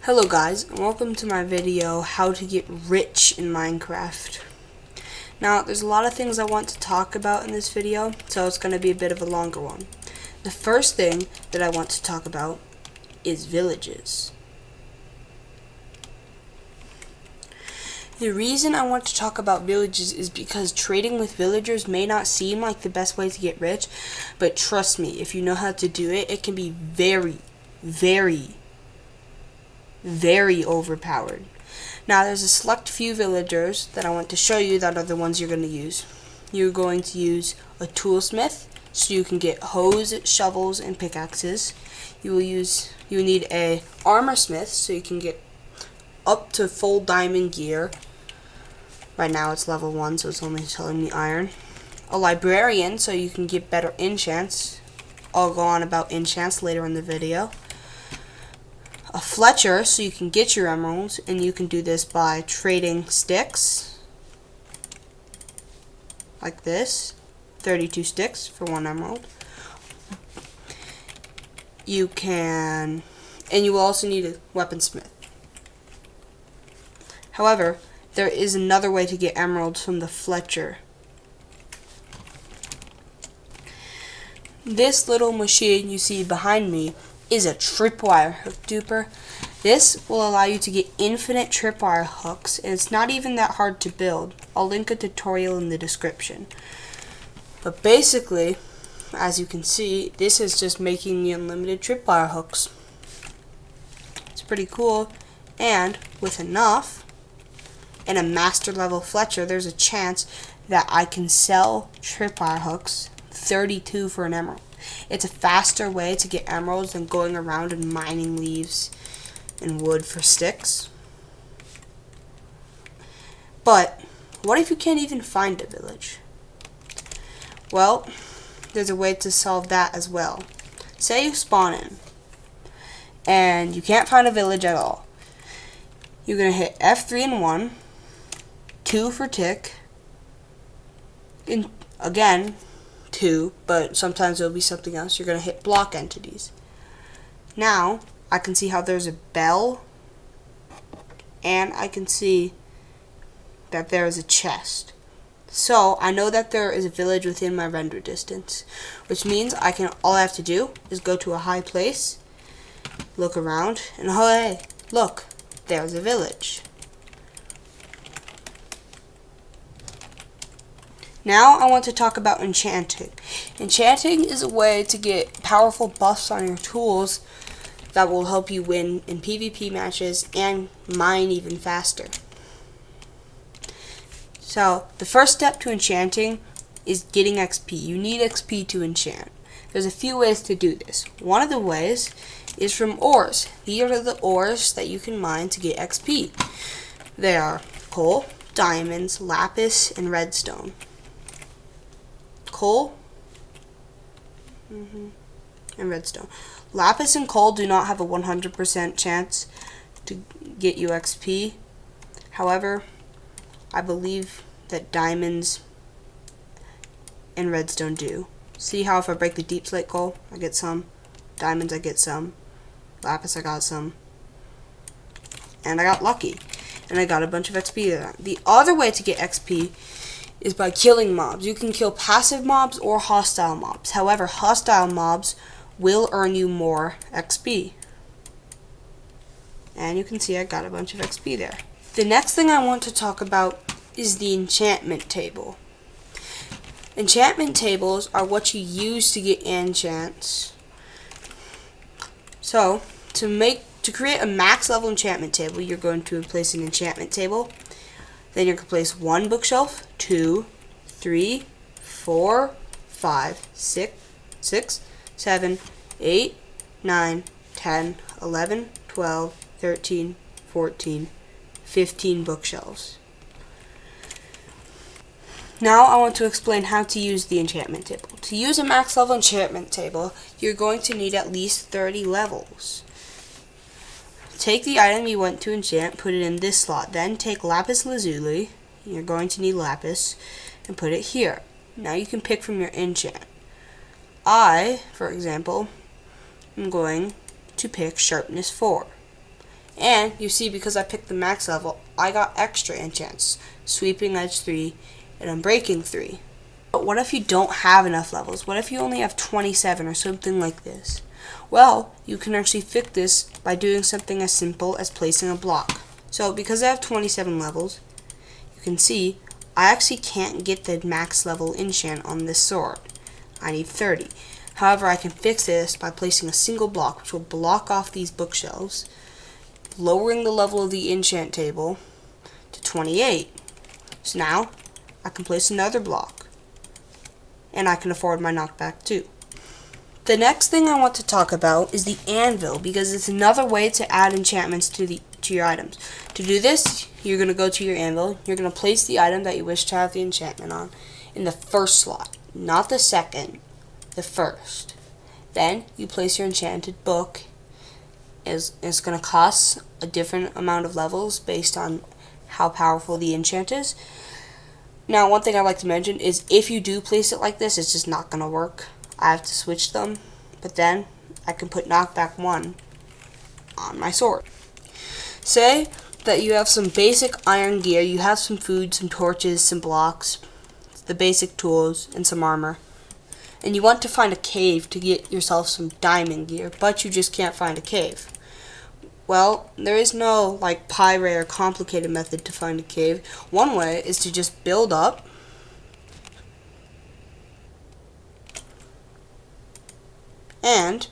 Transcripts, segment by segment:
Hello guys, and welcome to my video, how to get rich in Minecraft. Now, there's a lot of things I want to talk about in this video, so it's going to be a bit of a longer one. The first thing that I want to talk about is villages. The reason I want to talk about villages is because trading with villagers may not seem like the best way to get rich, but trust me, if you know how to do it, it can be very overpowered. Now there's a select few villagers that I want to show you that are the ones you're going to use. You're going to use a toolsmith so you can get hoes, shovels, and pickaxes. You will need a armor smith so you can get up to full diamond gear. Right now it's level 1, so it's only telling me iron. A librarian so you can get better enchants. I'll go on about enchants later in the video. A Fletcher, so you can get your emeralds, and you can do this by trading sticks, like this, 32 sticks for 1 emerald. You will also need a weaponsmith. However, there is another way to get emeralds from the Fletcher. This little machine you see behind me is a tripwire hook duper. This will allow you to get infinite tripwire hooks, and it's not even that hard to build. I'll link a tutorial in the description. But basically, as you can see, this is just making the unlimited tripwire hooks. It's pretty cool, and with enough, and a master level Fletcher, there's a chance that I can sell tripwire hooks 32 for an emerald. It's a faster way to get emeralds than going around and mining leaves and wood for sticks. But what if you can't even find a village? Well, there's a way to solve that as well. Say you spawn in and you can't find a village at all. You're going to hit F3 and 1, 2 for tick, and again 2, but sometimes it'll be something else. You're going to hit block entities. Now I can see how there's a bell, and I can see that there is a chest. So I know that there is a village within my render distance, which means all I have to do is go to a high place, look around, and oh hey, look, there's a village. Now I want to talk about enchanting. Enchanting is a way to get powerful buffs on your tools that will help you win in PvP matches and mine even faster. So the first step to enchanting is getting XP. You need XP to enchant. There's a few ways to do this. One of the ways is from ores. These are the ores that you can mine to get XP. They are coal, diamonds, lapis, and redstone. Coal and redstone. Lapis and coal do not have a 100% chance to get you XP. However, I believe that diamonds and redstone do. See how if I break the deep slate coal, I get some. Diamonds, I get some. Lapis, I got some. And I got lucky. And I got a bunch of XP there. The other way to get XP is by killing mobs. You can kill passive mobs or hostile mobs. However, hostile mobs will earn you more XP. And you can see I got a bunch of XP there. The next thing I want to talk about is the enchantment table. Enchantment tables are what you use to get enchants. So, to create a max level enchantment table, you're going to place an enchantment table. Then you're going to place 1 bookshelf, 2, 3, 4, 5, 6, 7, 8, 9, 10, 11, 12, 13, 14, 15 bookshelves. Now I want to explain how to use the enchantment table. To use a max level enchantment table, you're going to need at least 30 levels. Take the item you want to enchant, put it in this slot. Then take lapis lazuli, you're going to need lapis, and put it here. Now you can pick from your enchant. I, for example, am going to pick sharpness 4. And you see, because I picked the max level, I got extra enchants. Sweeping Edge 3 and Unbreaking 3. But what if you don't have enough levels? What if you only have 27 or something like this? Well, you can actually fix this by doing something as simple as placing a block. So because I have 27 levels, you can see I actually can't get the max level enchant on this sword. I need 30. However, I can fix this by placing a single block, which will block off these bookshelves, lowering the level of the enchant table to 28. So now I can place another block, and I can afford my knockback too. The next thing I want to talk about is the anvil, because it's another way to add enchantments to your items. To do this, you're going to go to your anvil, you're going to place the item that you wish to have the enchantment on in the first slot, not the second, the first. Then you place your enchanted book. It's going to cost a different amount of levels based on how powerful the enchant is. Now, one thing I'd like to mention is if you do place it like this, it's just not going to work. I have to switch them, but then I can put knockback 1 on my sword. Say that you have some basic iron gear, you have some food, some torches, some blocks, the basic tools, and some armor. And you want to find a cave to get yourself some diamond gear, but you just can't find a cave. Well, there is no like pyrite or complicated method to find a cave. One way is to just build up and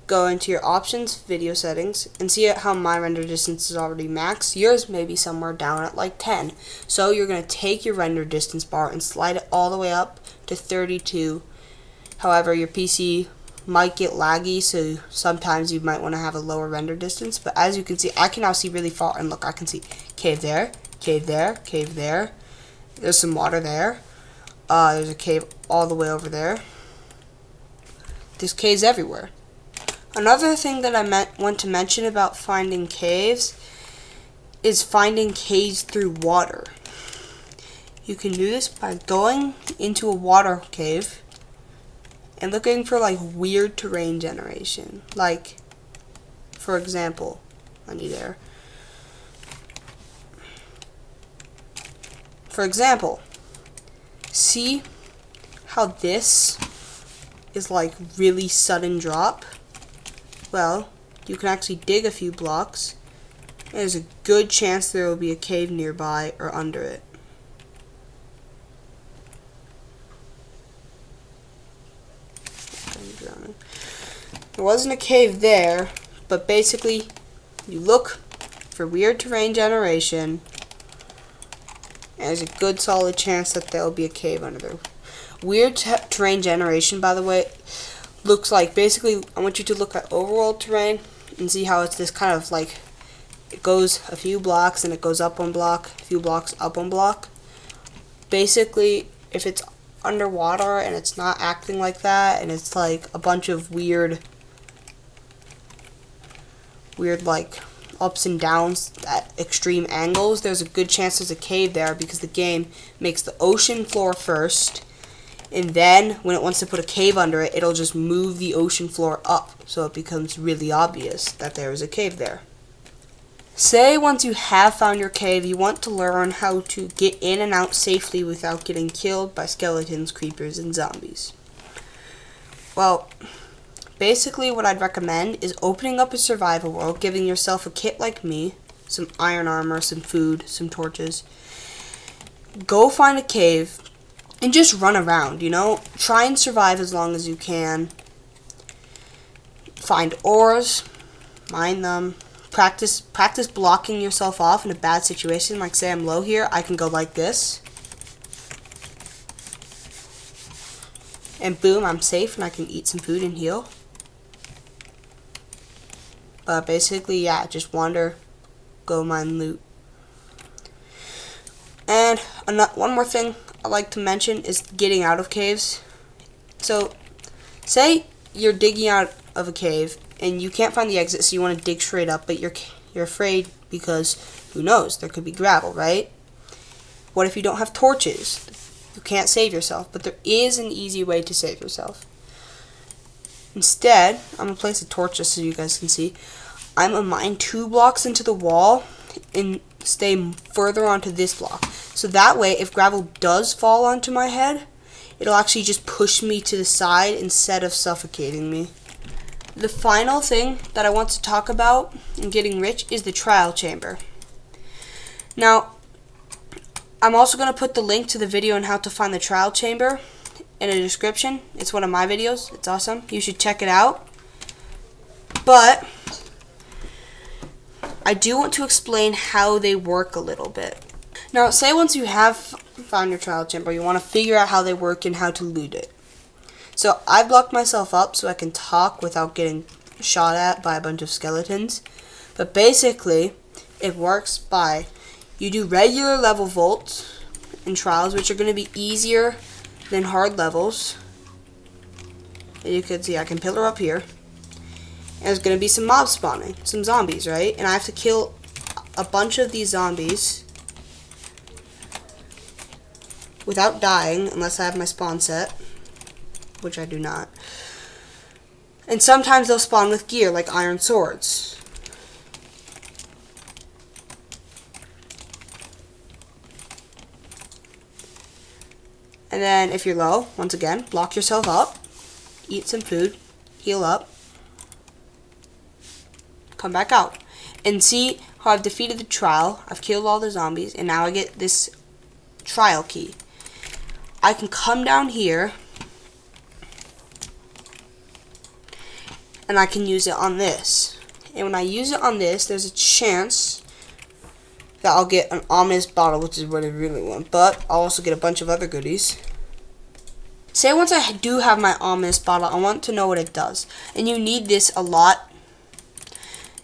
go into your options, video settings, and see how my render distance is already maxed. Yours may be somewhere down at like 10. So you're going to take your render distance bar and slide it all the way up to 32. However, your PC might get laggy, so sometimes you might want to have a lower render distance. But as you can see, I can now see really far, and look, I can see cave there, cave there, cave there. There's some water there. There's a cave all the way over there. There's caves everywhere. Another thing that I want to mention about finding caves is finding caves through water. You can do this by going into a water cave and looking for like weird terrain generation. Like, for example, I need air. For example, see how this is like really sudden drop? Well, you can actually dig a few blocks. There's a good chance there will be a cave nearby or under it. There wasn't a cave there, but basically you look for weird terrain generation, and there's a good solid chance that there will be a cave under there. Weird terrain generation, by the way, looks like, basically, I want you to look at overworld terrain and see how it's this kind of like, it goes a few blocks and it goes up one block, a few blocks up one block. Basically, if it's underwater and it's not acting like that, and it's like a bunch of weird like ups and downs at extreme angles, there's a good chance there's a cave there, because the game makes the ocean floor first, and then when it wants to put a cave under it, it'll just move the ocean floor up, so it becomes really obvious that there is a cave there. Say once you have found your cave, you want to learn how to get in and out safely without getting killed by skeletons, creepers, and zombies. Well, basically what I'd recommend is opening up a survival world, giving yourself a kit like me, some iron armor, some food, some torches. Go find a cave and just run around, you know? Try and survive as long as you can. Find ores, mine them. Practice blocking yourself off in a bad situation. Like, say I'm low here, I can go like this. And boom, I'm safe and I can eat some food and heal. But basically, yeah, just wander, go mine loot. And one more thing I like to mention is getting out of caves. So, say you're digging out of a cave and you can't find the exit, so you want to dig straight up, but you're afraid because who knows, there could be gravel, right? What if you don't have torches? You can't save yourself, but there is an easy way to save yourself. Instead, I'm going to place a torch just so you guys can see. I'm going to mine 2 blocks into the wall and stay further onto this block. So that way, if gravel does fall onto my head, it'll actually just push me to the side instead of suffocating me. The final thing that I want to talk about in getting rich is the trial chamber. Now, I'm also going to put the link to the video on how to find the trial chamber in the description. It's one of my videos. It's awesome. You should check it out. But I do want to explain how they work a little bit. Now, say once you have found your trial chamber, you want to figure out how they work and how to loot it. So I blocked myself up so I can talk without getting shot at by a bunch of skeletons. But basically, it works by you do regular level vaults in trials, which are going to be easier than hard levels. And you can see I can pillar up here. And there's going to be some mobs spawning, some zombies, right? And I have to kill a bunch of these zombies without dying, unless I have my spawn set, which I do not. And sometimes they'll spawn with gear, like iron swords. And then, if you're low, once again, block yourself up, eat some food, heal up, come back out. And see how I've defeated the trial, I've killed all the zombies, and now I get this trial key. I can come down here and I can use it on this. And when I use it on this, there's a chance that I'll get an ominous bottle, which is what I really want. But I'll also get a bunch of other goodies. Say once I do have my ominous bottle, I want to know what it does. And you need this a lot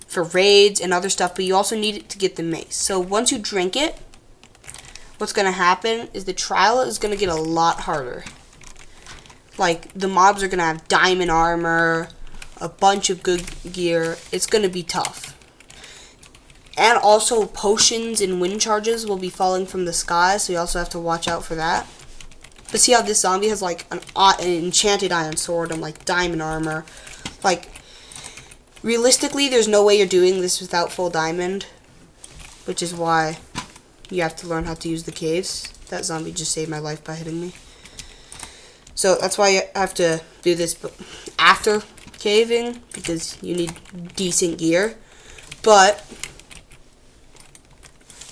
for raids and other stuff, but you also need it to get the mace. So once you drink it, what's going to happen is the trial is going to get a lot harder. Like, the mobs are going to have diamond armor, a bunch of good gear. It's going to be tough. And also, potions and wind charges will be falling from the sky, so you also have to watch out for that. But see how this zombie has, like, an enchanted iron sword and, like, diamond armor. Like, realistically, there's no way you're doing this without full diamond, which is why you have to learn how to use the caves. That zombie just saved my life by hitting me. So that's why you have to do this after caving, because you need decent gear. But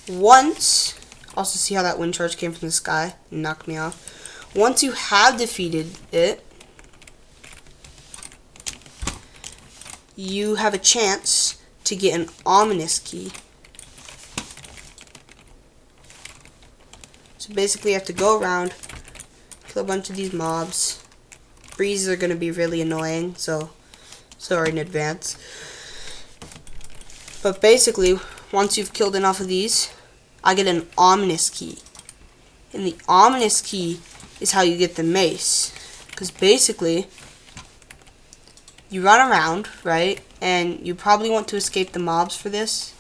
once, also see how that wind charge came from the sky and knocked me off. Once you have defeated it, you have a chance to get an ominous key. So basically you have to go around, kill a bunch of these mobs. Breezes are going to be really annoying, so sorry in advance. But basically, once you've killed enough of these, I get an ominous key. And the ominous key is how you get the mace. Because basically, you run around, right? And you probably want to escape the mobs for this,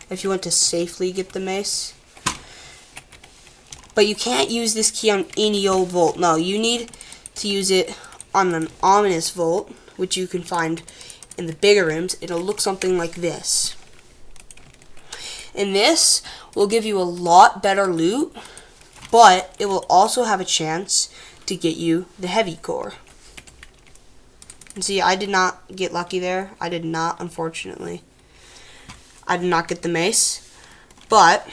if you want to safely get the mace. But you can't use this key on any old vault. No, you need to use it on an ominous vault, which you can find in the bigger rooms. It'll look something like this. And this will give you a lot better loot, but it will also have a chance to get you the heavy core. And see, I did not get lucky there. I did not, unfortunately. I did not get the mace. But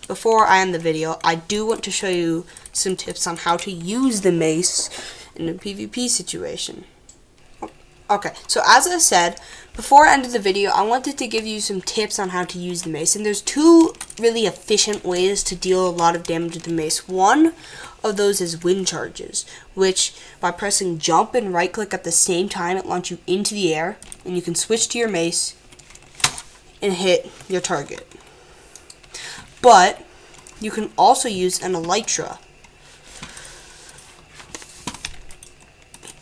before I end the video, I do want to show you some tips on how to use the mace in a PvP situation. Okay, so as I said, before I ended the video, I wanted to give you some tips on how to use the mace. And there's 2 really efficient ways to deal a lot of damage with the mace. One of those is wind charges, which by pressing jump and right click at the same time, it launches you into the air, and you can switch to your mace and hit your target. But you can also use an elytra.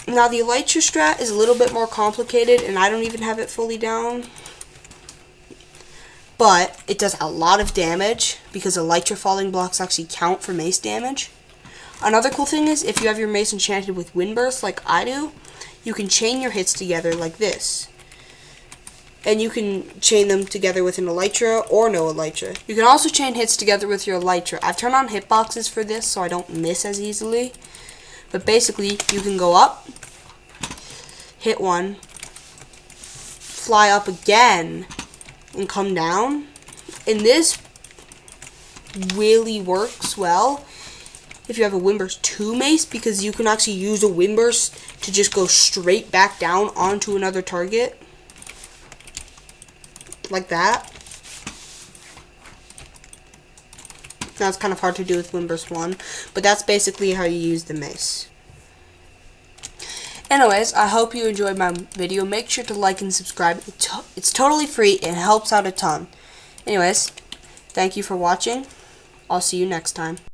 Now the elytra strat is a little bit more complicated, and I don't even have it fully down. But it does a lot of damage because elytra falling blocks actually count for mace damage. Another cool thing is, if you have your mace enchanted with wind burst like I do, you can chain your hits together like this. and you can chain them together with an elytra or no elytra. You can also chain hits together with your elytra. I've turned on hitboxes for this so I don't miss as easily. But basically, you can go up, hit one, fly up again, and come down. And this really works well if you have a Windburst 2 mace, because you can actually use a Windburst to just go straight back down onto another target. Like that. Now it's kind of hard to do with Windburst 1, but that's basically how you use the mace. Anyways, I hope you enjoyed my video. Make sure to like and subscribe. It's totally free and helps out a ton. Anyways, thank you for watching. I'll see you next time.